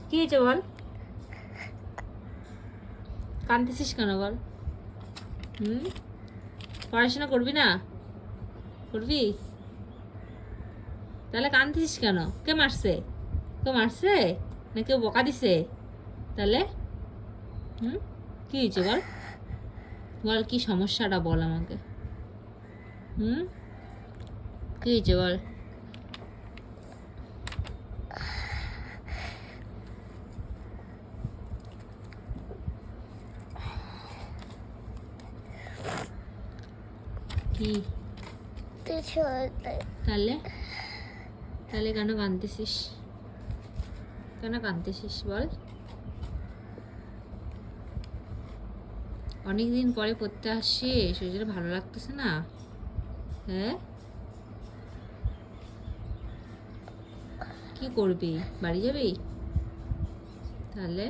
কি হয়েছে বল? কাঁদতেছিস কেন বল? পড়াশোনা করবি না? করবি? তাহলে কাঁদতেছিস কেন? কে মারছে? কেউ মারছে না কেউ বকা দিছে? তাহলে কি হয়েছে বল? বল কি সমস্যাটা বল আমাকে। কি হয়েছে বল? কি তাহলে তাহলে কেন কাঁদতেছিস? কেন কাঁদতেছিস বল? অনেকদিন পরে পড়তে আসছিস, ওই জন্য ভালো লাগতেছে না? হ্যাঁ, কি করবি? বাড়ি যাবি? তাহলে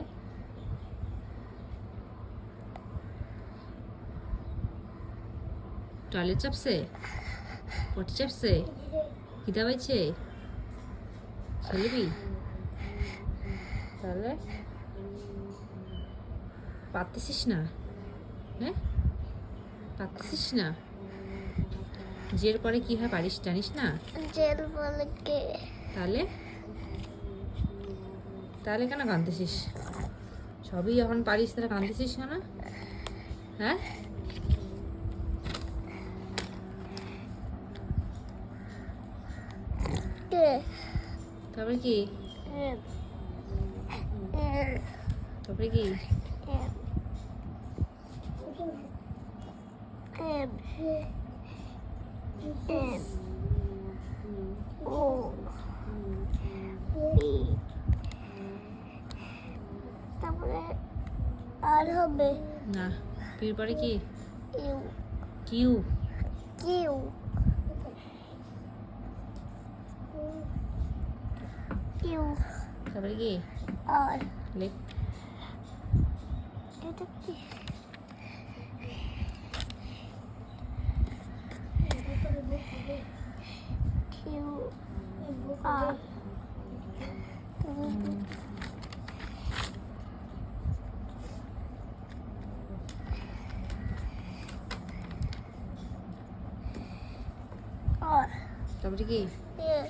টয়লেট চাপছে? পটি চাপছে? খিদা পাইছে? খেলবি? তাহলে পারতেছিস না? হ্যাঁ, পারতেছিস না? জের করে কি হয় পারিস জানিস না? জেল বলে কে? তাহলে তাহলে কেন কাঁদতেছিস? সবই যখন পারিস তাহলে কাঁদতেছিস কেন? হ্যাঁ, তারপরে কি? তারপরে কি? তারপরে আর হবে না, পির পরে কি? You Q. কিউ কিউ তারপরে কি? আর লেখ। এটা কি? কিউ আর তারপরে কি?